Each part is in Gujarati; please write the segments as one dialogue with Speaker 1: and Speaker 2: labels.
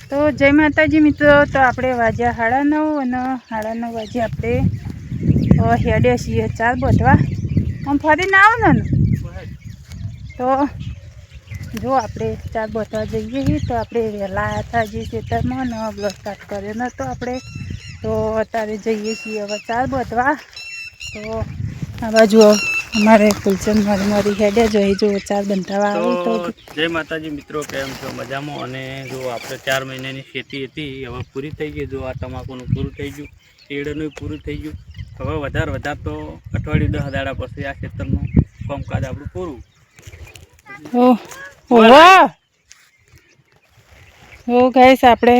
Speaker 1: તો જય માતાજી મિત્રો। તો આપણે વાગ્યા 9:30 અને 9:30 વાગે આપણે હેડે છીએ ચાર બોધવા આમ ફરીને આવો ને। તો જો આપણે ચાર બોધવા જઈએ છીએ તો આપણે વહેલા આવ્યા હતા જે ખેતરમાં ને બ્લોક સ્ટાર્ટ કર્યો નહોતો આપણે। તો અત્યારે જઈએ છીએ હવે ચાર બોધવા। તો આ બાજુ અમારે ફૂલચંદ મારી હેડે જોઈ જો ચાર બંધાવા આવી। તો
Speaker 2: જય માતાજી મિત્રો, કેમ છો? મજામાં। અને જો આપણે 4 મહિનાની ખેતી હતી હવે પૂરી થઈ ગઈ। જો આ તમાકુનું પૂરું થઈ ગયું, ઈડનું પૂરું થઈ ગયું। હવે વધારે તો અઠવાડિયું 10 દાડા પછી આ ખેતરનું કામકાજ આપણું પૂરું।
Speaker 1: ગાઈસ આપણે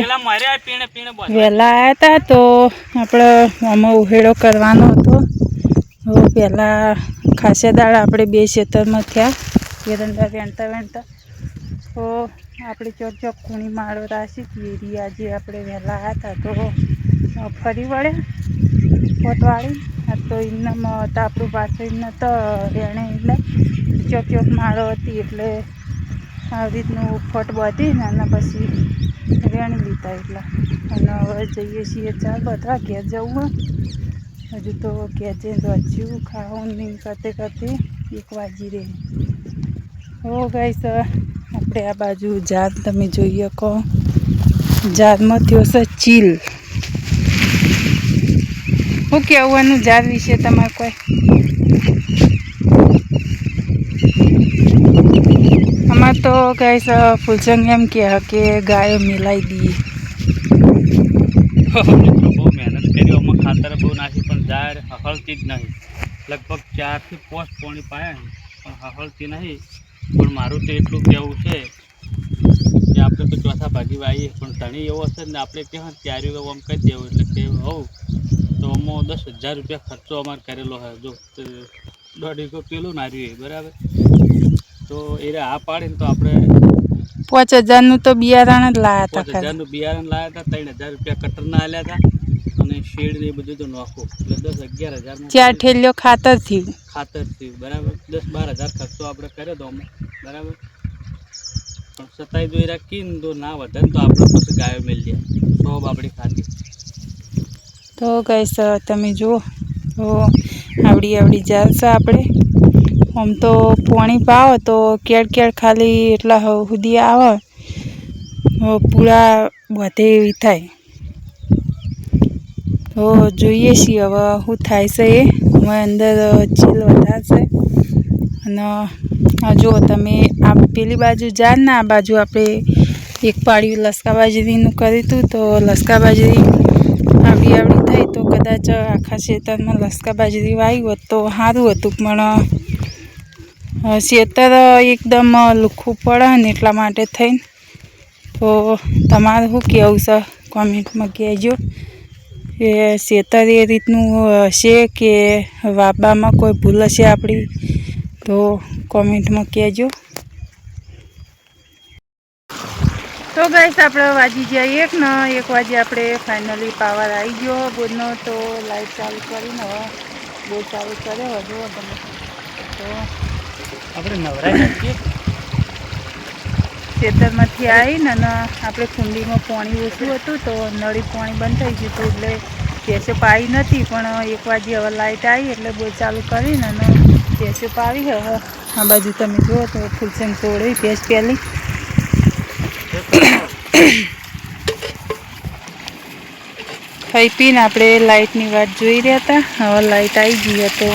Speaker 1: વહેલા આવ્યા હતા તો આપણે આમાં ઉહેડો કરવાનો હતો। પહેલાં ખાસા દાડા આપણે 2 ખેતરમાં થયા એરંડા વેણતા। તો આપણે ચોક કૂણી માળો રાશી હતી આજે આપણે વહેલા આવ્યા હતા તો ફરી વળ્યા પોતવાળી। આ તો એમનામાં તો આપણું પાછળ એમને તો વેણે એટલે ચોક માળો હતી એટલે આવી રીતનું ફટ બાંધીને અને પછી વેણી લીધા એટલા। અને હવે જઈએ છીએ ચાર બધા ઘેર જવું। હજુ તો ઘેર જઈને વાંચ્યું ખાવાનું કરતે 1 વાગી રહે। હો ગાઈસ આપણે આ બાજુ ઝાડ તમે જોઈ શકો, ઝાડમાં થયો છે ચીલ। શું કહેવાનું ઝાડ વિશે તમારે કોઈ? અમારે તો ગાઈસ ફૂલચંદ એમ કહે કે ગાયો મિલાઈ દઈએ।
Speaker 2: બહુ મહેનત કરી, આમાં ખાતર બહુ નાખી પણ ઝાડ હળતી જ નહીં। લગભગ 4 થી 5 પોણી પાયા પણ હળતી નહીં। પણ મારું તો એટલું કહેવું છે કે આપણે તો ચોથા ભાગી વાવીએ પણ ધણી એવો હશે ને આપણે કહેવાય ત્યારે આમ કહી દેવું એટલે કે હોવ તો આમાં 10,000 રૂપિયા ખર્ચો અમારે કરેલો હોય। જો 1.5 પેલું નાર્યું બરાબર, તો એ આ પાડીને તો આપણે
Speaker 1: 5,000નું તો બિયારણ જ લાવ્યા હતા।
Speaker 2: 5,000નું બિયારણ લાવ્યા હતા, 3,000 રૂપિયા કટરના આલ્યા હતા અને શેડ ને એ બધું તો નાખો એટલે 10-11,000
Speaker 1: 4 ઠેલીઓ ખાતર થયું
Speaker 2: બરાબર। 10-12,000 ખર્ચો આપણે કર્યો તો અમે બરાબર। પણ છતાંય જો એ રાખીને તો ના વધે ને તો આપણે પછી ગાયો મેળ લે સોબ આપણી ખાતી।
Speaker 1: તો ગાઈસ તમે જુઓ તો આવડી ઝાડ છે આપણે। આમ તો પાણી પાવો તો કેળ ખાલી એટલા સુધી આવે પૂરા બધે એવી થાય। તો જોઈએ છીએ હવે શું થાય છે એ। હવે અંદર ચીલ વધારે છે અને જો તમે આ પેલી બાજુ ઝાડ ને આ બાજુ આપણે એક પાળિયું લસકા બાજરીનું કર્યું હતું। તો લસકા બાજરી આવડી થઈ તો કદાચ આખા ખેતરમાં લસકા બાજરી વાવી હોત તો સારું હતું પણ ખેતર એકદમ લુખ્ખું પડે ને એટલા માટે થઈને। તો તમારે શું કહેવું છે કોમેન્ટમાં કહેજો કે ખેતર એ રીતનું હશે કે વાવવામાં કોઈ ભૂલ હશે આપણી તો કોમેન્ટમાં કહેજો। તો ગાઈસ આપણે વાગી ગયા 1 ને 1 વાગે આપણે ફાઇનલી પાવર આવી ગયો બોર્ડનો। તો લાઈટ ચાલુ કરીને હવે બોર્ડ ચાલુ કર્યો હજુ તમે તો
Speaker 2: આપણે નવરાઈ છીએ
Speaker 1: ખેતરમાંથી આવીને અને આપણે કુંડીમાં પાણી ઓછું હતું તો નળી પાણી બંધ થઈ ગયું હતું એટલે ભેંસો પાવી નથી પણ 1 વાગે હવે લાઇટ આવી એટલે બોર ચાલુ કરીને અને ભેંસો પાવી। હવે આ બાજુ તમે જુઓ તો ફૂલચંદ તોડી ભેંસ પહેલી ખાઈ પીને આપણે લાઇટની વાટ જોઈ રહ્યા હતા। હવે લાઇટ આવી ગઈ તો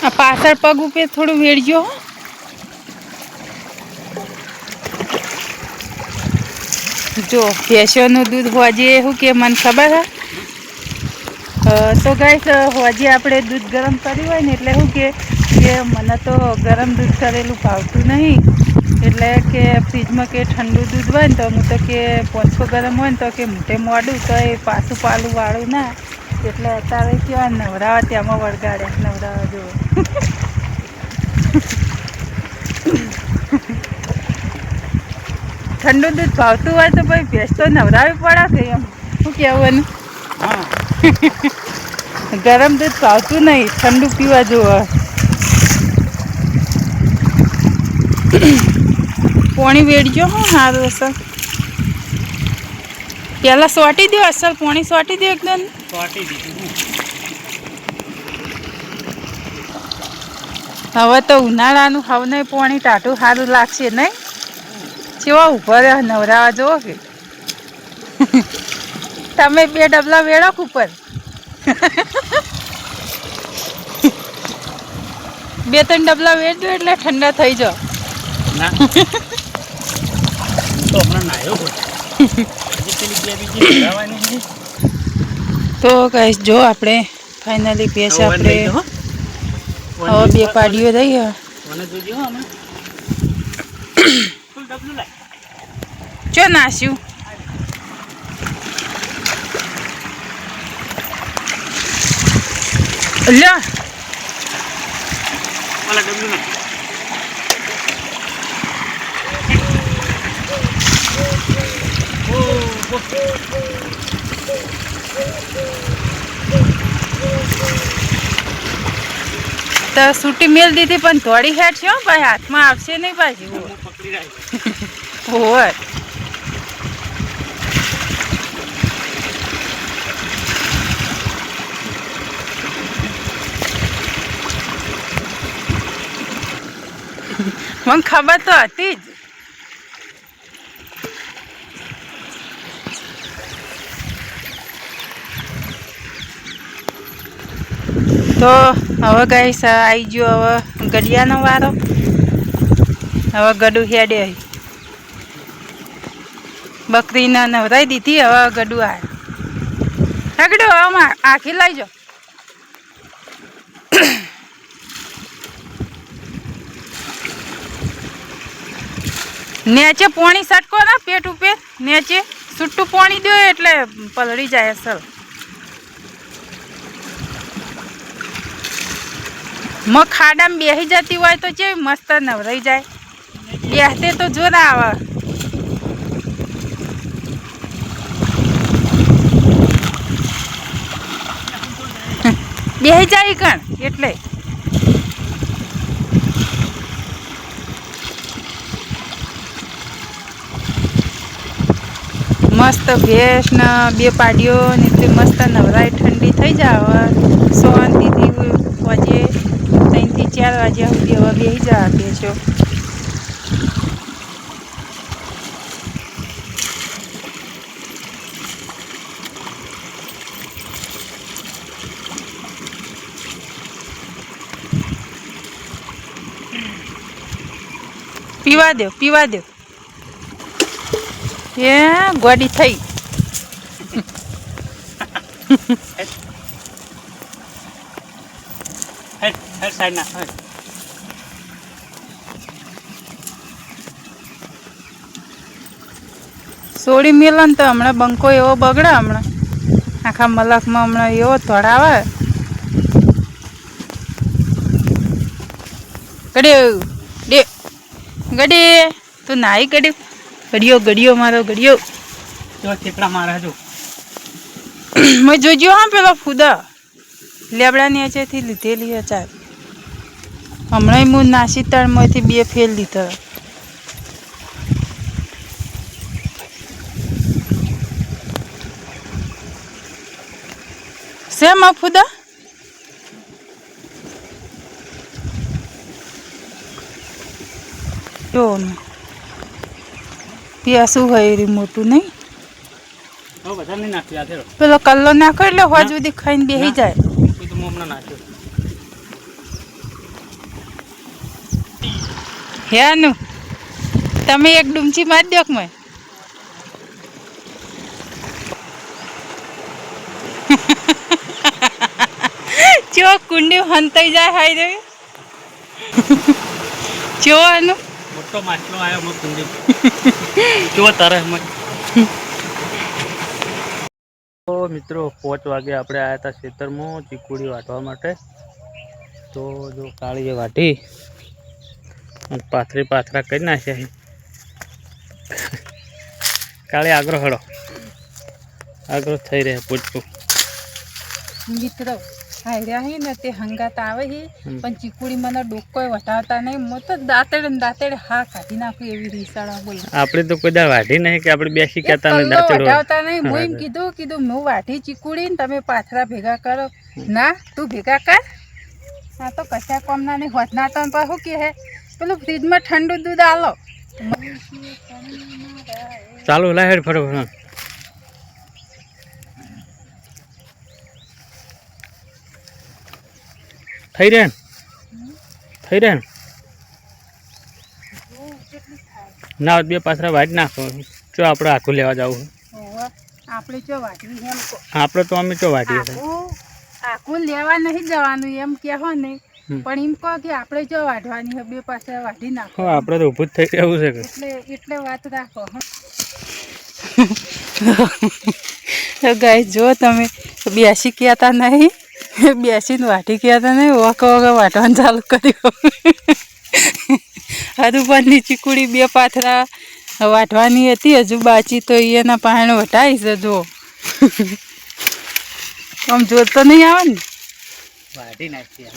Speaker 1: આ પાછળ પગ ઉપર થોડું વેળજો। જો ભેંસોનું દૂધ હોજે શું કે મને ખબર હે। તો ગાઈસ હોજે આપણે દૂધ ગરમ કર્યું હોય ને એટલે શું કે મને તો ગરમ દૂધ કરેલું ભાવતું નહીં એટલે કે ફ્રીજમાં કે ઠંડુ દૂધ હોય ને તો હું તો કે 500 ગરમ હોય ને તો કે મોઢે મોડું તો એ પાછું પાલું વાળું ના એટલે અત્યારે કેવા નવરાવા ત્યાંમાં વળગાડ્યા નવરાવા જો। ઠંડુ દૂધ ભાવતું હોય તો ભાઈ ભેંસ તો નવરાવી પડે કે એમ શું કહેવું એનું? ગરમ દૂધ ભાવતું નહીં, ઠંડુ પીવા જોવે. પોણી વેડજો હું સારું હશે. પેલા સોટી દો, અસલ પોણી સોટી દો એકદમ.
Speaker 2: સોટી દીધું.
Speaker 1: હવે તો ઉનાળાનું હવે પોણી ટાટું સારું લાગશે નહીં? કેવા ઉભા રહ્યા નવરાવા જુઓ કે તમે 2 ડબલા વેળો ઉપર 2-3 ડબલા વેચજો એટલે ઠંડા થઈ જાઓ.
Speaker 2: ના હું તો હમણાં નાયો
Speaker 1: તો કહીશ જો આપણે ફાઇનલી પેસ આપણે હવે 2 પાડીઓ રહી. ચો નાસ્યું લ્યો તો સૂટી મેલ દીધી પણ થોડી હેઠ છે ભાઈ, હાથમાં આવશે નહીં પાછી. હોય મને ખબર તો હતી જ. તો હવે ગાઈસ આવી ગયો હવે ગડિયાનો વારો. હવે ગડું હેડે બકરીને નવરાઈ દીધી. હવે ગડું આવ્યા ગડું હવે આખી લઈ જાઓ. નેચે પોણી સટકો ના પેટ ઉપર નેચે છૂટું પોણી દો એટલે પલળી જાય અસલ. મગ ખાડામાં બેસી જતી હોય તો કેવી મસ્ત નવરાઈ જાય. બેસતે તો જોર આવે. બેસી જાય કણ એટલે મસ્ત ભેંસ ને 2 પાડીઓ ને એટલી મસ્ત નવરાઈ ઠંડી થઈ જાય. શાંતિથી વાજે 3 થી 4 વાગ્યા સુધી હવે બેસી જા ભેંસો. પીવા દો પીવા દો. એ ગોડી થઈ. સોડી મેલન તો હમણાં બંકો એવો બગડે. હમણાં આખા મલકમાં હમણાં એવો ધોળાવે. ગડ્યો ડે ગડી તું નાઈ ગડ્યો. ગડિયો ગડિયો મારો ગડિયો.
Speaker 2: ચેપડા મારા જો
Speaker 1: મેં જોજો હા પેલો ફૂદા લેબડા નીચેથી લીધેલી અચાર. હમણાં હું નાસી તળમાંથી 2 ફેર લીધા. શેમ ફૂદા જો ત્યાં શું હોય મોટું નહીં. પેલો કલ્લો નાખો એટલે હોજ સુધી ખાઈને બેસી જાય. હેનું તમે એક ડૂમચી મારી દો મેં. ચો કુંડી હંતાઈ જાય હાઈ રે. ચો એનું
Speaker 2: મોટો માછલો આવ્યો મો કુંડી. ચો તારે મત. તો મિત્રો 5 વાગે આપણે આવ્યા હતા ખેતરમાં ચીકુડી વાટવા માટે. તો જો કાળીએ વાટી અને પાથરા કરી નાખ્યા. કાળી આગળ હળો આગળ થઈ રહ્યા પૂછતું
Speaker 1: મિત્રો હાર્યા હી ને તે હંગાત આવે હી પણ ચીકુડી મને ડોકોય વટાવતા નહીં હું તો દાંતેડે ને દાંતેડે હા કાઢી નાખું એવી રીસાડા બોલ
Speaker 2: આપણે તો કોઈ દાળ વાઢી નહીં કે આપણે બેસી કહેતા નહીં
Speaker 1: કલ્લો
Speaker 2: દાંતેડો
Speaker 1: વટાવતા નહીં હું એમ કીધું હું વાઢી ચીકુડી ને તમે પાથરા ભેગા કરો ના તું ભેગા કર હા તો કશા કોમના નહીં હોતના તો શું કે હે પેલું ફ્રીજમાં ઠંડુ દૂધ આલો
Speaker 2: ચાલો લાહેડ ફટોફટ થઈ રહે ના બે પાથરા વાઢી નાખો જો આપણે આખું લેવા જવું
Speaker 1: આપણે ચો વાટવી એમ
Speaker 2: આપણે તો અમે ચો વાટીએ
Speaker 1: આખું લેવા નહીં જવાનું એમ કહેવો ને પણ એમ કહો કે આપણે જો વાઢવાની બે પાછા વાઢી નાખો
Speaker 2: આપણે તો ઊભું જ થઈ રહેવું છે
Speaker 1: એટલે વાત રાખો ગાય જો તમે બેસી કહેતા નહીં બેસીને વાટી કહેતા નહીં વખ વાટવાનું ચાલુ કર્યું હજુ પરની ચીકુડી બે પાથરા વાટવાની હતી હજુ બાચી તો એના પાણી વટાઈ છે જો આમ જોર તો નહીં આવે ને
Speaker 2: વાટી નાખીએ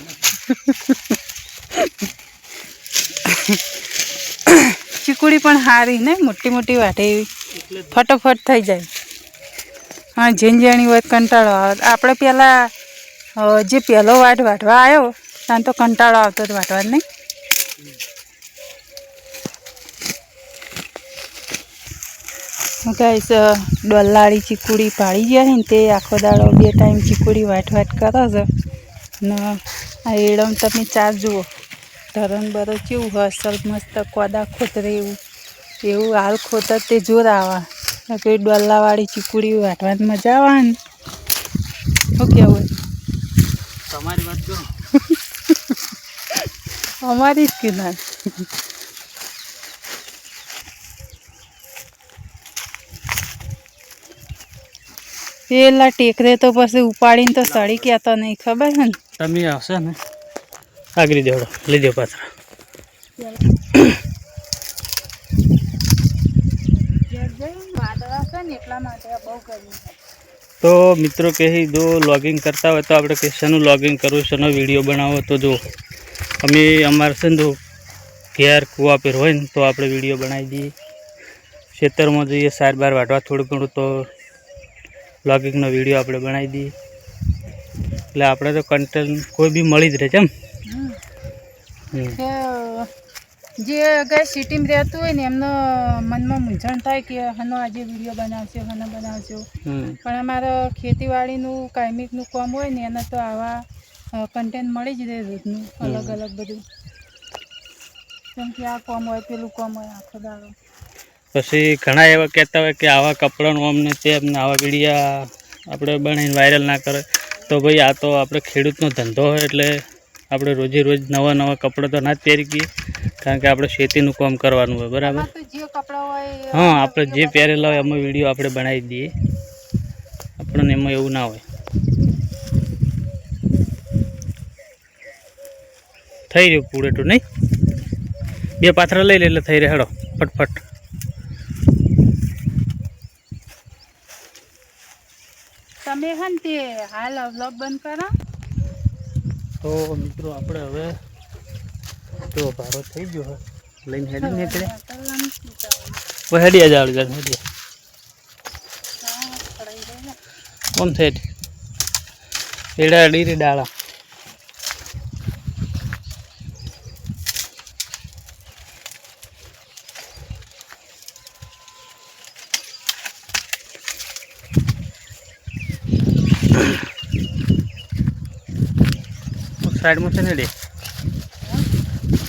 Speaker 1: ચીકુડી પણ સારી ને મોટી મોટી વાટે એવી ફટોફટ થઈ જાય હા ઝીણઝીણી હોય કંટાળો આવે આપણે પહેલાં જે પહેલો વાટવા આવ્યો ત્યાં તો કંટાળો આવતો હતો વાટવાનો નહીં ગાઈસ ડોલાળી ચીકુડી પાડી ગયા ને તે આખો દાડો બે ટાઈમ ચીકુડી વાટ કરો છે ને આ એડમ તમે ચાર જુઓ ધરણ બરો કેવું હોય અસલ મસ્ત કોદા ખોતરે એવું હાલ ખોતર તે જોર આવે કોઈ ડોલાવાળી ચીકુડી વાટવાની મજા આવે ને શું કેવું
Speaker 2: તમારી વાત કરો
Speaker 1: અમારી જ કિનાર પેલા ટેકરે તો પછી ઉપાડીને તો સડી કહેતો નહીં ખબર છે ને
Speaker 2: તમે આવશે ને આગળ દેવડો લઈ દો પાથરા તો મિત્રો કહી દો લોગિંગ કરતા હોય તો આપણે કે શેનું લોગિંગ કરવું શેનો વિડીયો બનાવો તો જો અમે અમારે છે ને તો ઘેર કૂવા પર હોય ને તો આપણે વિડીયો બનાવી દઈએ ખેતરમાં જઈએ સાર બાર વાટવા થોડું ઘણું તો વ્લોગિંગનો વિડીયો આપણે બનાવી દઈએ એટલે આપણે તો કન્ટેન્ટ કોઈ બી મળી જ રહે છે એમ
Speaker 1: જે ગઈ સિટીમાં રહેતું હોય ને એમનો મનમાં મૂંઝવણ થાય કે હનો આજે વિડીયો બનાવશે હનો બનાવશે પણ અમારે ખેતીવાડીનું કાયમિકનું કામ હોય ને એને તો આવા કન્ટેન્ટ મળી જ રહે રોજનું અલગ અલગ બધું કેમ કે આ કામ હોય પેલું કામ હોય આખો દાડો
Speaker 2: પછી ઘણા એવા કહેતા હોય કે આવા કપડાનું અમને તેમને આવા વિડીયા આપણે બનાવીને વાયરલ ના કરે તો ભાઈ આ તો આપણે ખેડૂતનો ધંધો હોય એટલે આપણે રોજે રોજ નવા નવા કપડાં તો ના જ પહેરી ગઈએ કારણ કે આપણે ખેતીનું કામ કરવાનું હોય બરાબર હા આપણે જે પહેરેલા હોય એમાં વિડીયો આપણે બનાવી દઈએ આપણને એમાં એવું ના હોય થઈ રહ્યું પૂરેટું નહીં બે પાથરા લઈ લે એટલે થઈ રહે હેડો ફટફટ
Speaker 1: તમે હન તે હાલ વ્લોગ બંધ કરો
Speaker 2: તો મિત્રો આપણે હવે તો ભારો થઈ ગયો હોય લઈને હેડી નીકળે હેડિયા જાળ જાળ હેડિયા ઓમ થઈ એડા ડીરી ડાળા साइड में से हेडी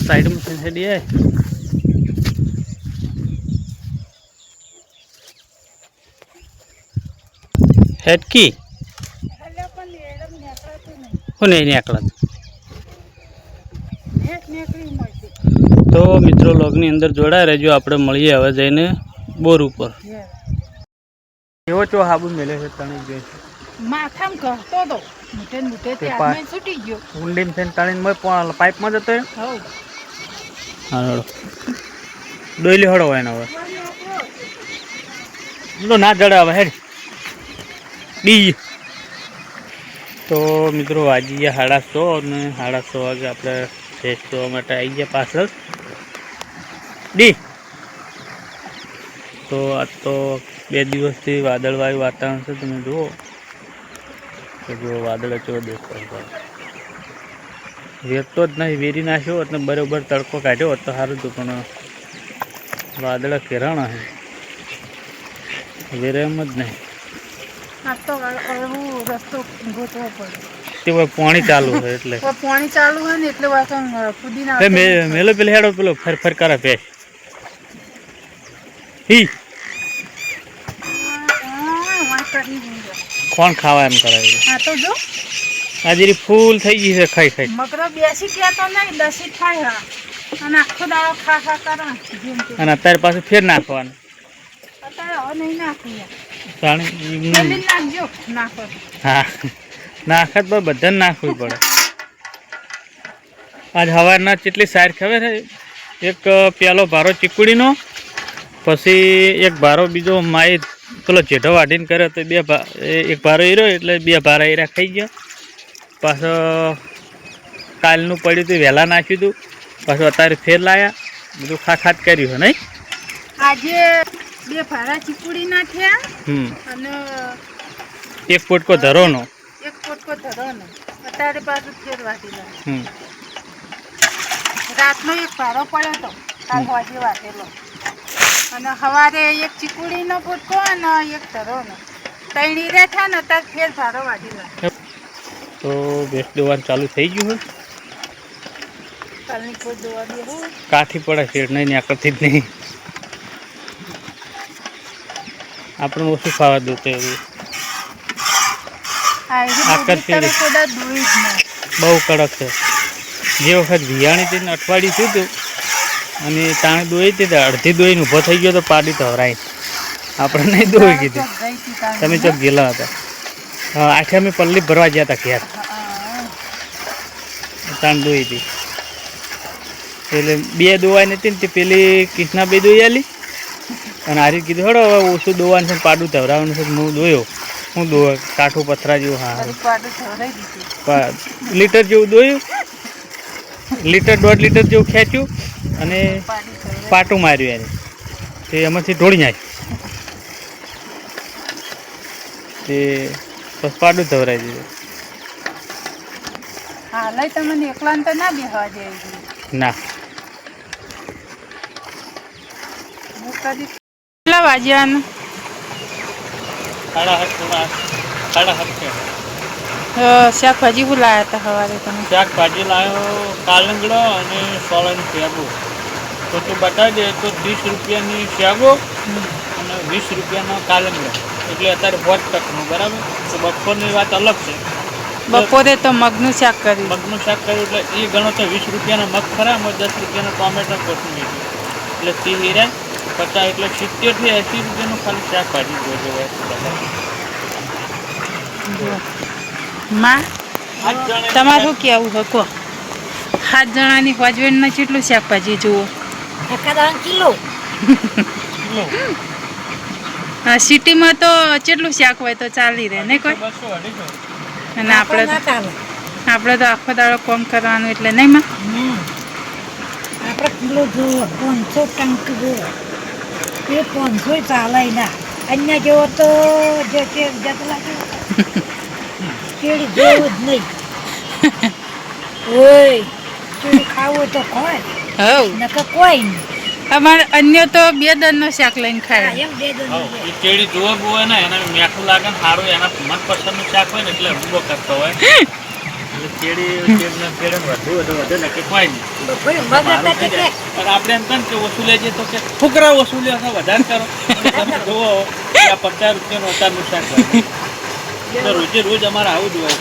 Speaker 2: साइड में से हेडी है हेड की हो नहीं निकला तो मित्रों लोगनी अंदर जोड़ा रहो આપણે મળીએ હવે જઈને બોર ઉપર એવો ચો હાબુ મેલે છે તણી ગઈ
Speaker 1: માથામ કહતો તો મોટે મોટે તે આમે છૂટી ગયો
Speaker 2: ઊંડીમ થઈને તણીને મય પાઇપ માં જતો
Speaker 1: હો
Speaker 2: હા હળો ડોઈલી હળો હોય ને હવે લો ના જડે હવે હેડ ડી તો મિત્રો વાગી ગયા 6:30 અને 6:30 વાગે આપણે ફ્રેશ થવા માટે આવી ગયા પાછળ ડી. તો આજ તો 2 દિવસથી વાદળવાળું વાતાવરણ છે. તમે જુઓ કે જો વાદળ ચો દેખાય વેરતો જ નહીં, વેરી નાખ્યો એટલે બરાબર તડકો કાઢ્યો તો સારું હતું, પણ વાદળ કિરણ હે વેરે એમ જ નહીં.
Speaker 1: રસ્તો ગોતવો પડે
Speaker 2: તે પાણી ચાલુ છે એટલે
Speaker 1: પાણી ચાલુ હોય ને એટલે પુદીના
Speaker 2: મેલો પેલો હેડો પેલો ફર કરે પેશ હી કોણ ખાવા એમ કરાવે.
Speaker 1: હા તો જો
Speaker 2: આજે ફૂલ થઈ ગઈ છે ખાઈ ખાઈ.
Speaker 1: મગરો બેસી ગયા તો નહીં દસી થાય અને આખો દાડો ખા ખા કરો.
Speaker 2: અને અત્યારે પાછું ફેર નાખવાનું.
Speaker 1: અત્યારે હવે નહીં નાખું
Speaker 2: નાખજો
Speaker 1: નાખો.
Speaker 2: હા નાખત તો બધાને નાખવું પડે. આજ સવારના કેટલી સાર ખબર છે, એક પેલો ભારો ચીકુડીનો, પછી એક ભારો બીજો માએ પેલો જેઠો વાઢીને કર્યો તો એક ભારો હીરો એટલે 2 ભારા હીરા ખાઈ ગયા. પાછો કાલનું પડ્યું હતું વહેલા નાખ્યું હતું, પાછું અત્યારે ફેર લાયા, બધું ખાખાત કર્યું છે નહીં.
Speaker 1: આજે 2 ભારા ચીકુડી નાખ્યા અને
Speaker 2: એક પોટકો ધરોનો,
Speaker 1: એક પોટકો ધરોનો. અત્યારે પાછું ફેર વાટી લાવ્યા. રાતનો એક ભારો પડ્યો હતો કાલ વાજે વાટેલો, અને સવારે એક ચીકુડીનો પોટકો અને એક ધરોનો 3 હીરા થયા ને અત્યારે ફેર ભારો વાટી લાવ્યા.
Speaker 2: તો ભેંસ દોવાનું ચાલુ થઈ ગયું હોય.
Speaker 1: કાલની કોઈ દોવા દેવું
Speaker 2: કાઠી પડે શેડ નહીં આકરથી જ નહીં. આપણને ઓછું ખાવા દો તો એવું બહુ કડક છે. જે વખત વિયાણી તેને અઠવાડિયું થયું હતું અને તાણે દોઈ હતી અડધી દોઈને ઊભો થઈ ગયો તો પાડી ધવરાય. આપણે નહીં દોઈ કીધું. તમે ચોક ગયેલા હતા. આખે અમે પલ્લી ભરવા ગયા હતા ઘેર, તાણ દોઈ હતી એટલે 2 દોવાઈ નથી ને તે પેલી કૃષ્ણા 2 દોઈ આલી અને હારી કીધું હળો હવે ઓછું દોવાનું છે, પાડું ધવરાવાનું છે. હું દોયો, હું દોવા કાઠું પથરા જેવું. હા લીટર જેવું દોયું, લીટર 1.5 લીટર જેવું ખેંચ્યું અને પાટું માર્યું એને, તે એમાંથી ઢોળી નાખ્યું. તે બસ પાડું ધવરાઈ દીધું.
Speaker 1: હા લઈ તમને એકલાને તો ના બેહવા દે.
Speaker 2: ના
Speaker 1: કેટલા વાગ્યાનું?
Speaker 2: 7:30.
Speaker 1: શાકભાજી શું લાવ્યા હતા સવારે તમે?
Speaker 2: શાકભાજી લાવ્યો કાલંગડો અને સોળાની શેગો. તો તું બતાવી દે તો 30 રૂપિયાની શેગો અને 20 રૂપિયાનો કાલંગડો, એટલે અત્યારે 5%નું બરાબર. તો બપોરની વાત અલગ છે.
Speaker 1: બપોરે તો મગનું શાક કર્યું.
Speaker 2: મગનું શાક કર્યું એટલે એ ગણો તો 20 રૂપિયાના મગ ખરા, 10 રૂપિયાના ટોમેટો કોથમીર, એટલે 30 હીરા 50 એટલે 70 થી 80 રૂપિયાનું ખાલી શાકભાજી જોજો.
Speaker 1: માં તમારે શું કહેવું હકો? 7 જણાની હોજવેણના કેટલું શાકભાજી જુઓ? કિલો. સિટીમાં તો કેટલું શાક હોય તો ચાલી રહે ને કોઈ. અને આપણે તો આખો દાડો કોમ કરવાનું એટલે નહીં માં.
Speaker 3: આપણે કિલો જુઓ 500 ટંક જુઓ, એ 500 ચાલે ના. અહીંયા જેવો તો જે જતલા કેળી જેવું જ નહીં. ઓય કેળી ખાવું તો કોઈ નકર કોઈ નહીં.
Speaker 1: અમારે અન્ય તો 2 દનનો શાક લઈને ખાય.
Speaker 3: એમ 2 દન
Speaker 2: એ કેળી જોવા હોય ને એને મીઠું લાગે ને સારું, એના મનપસંદનું શાક હોય ને એટલે ઊભો કરતો હોય. એટલે કેળી વધુ ને કે કોઈ નહીં. આપણે એમ કહે કે ઓછું લેજે તો કે ફુકરા ઓછું લે વધારે કરો. તમે જુઓ આ 50 રૂપિયાનું અત્યારનું શાક રોજે રોજ અમારે આવું જ હોય.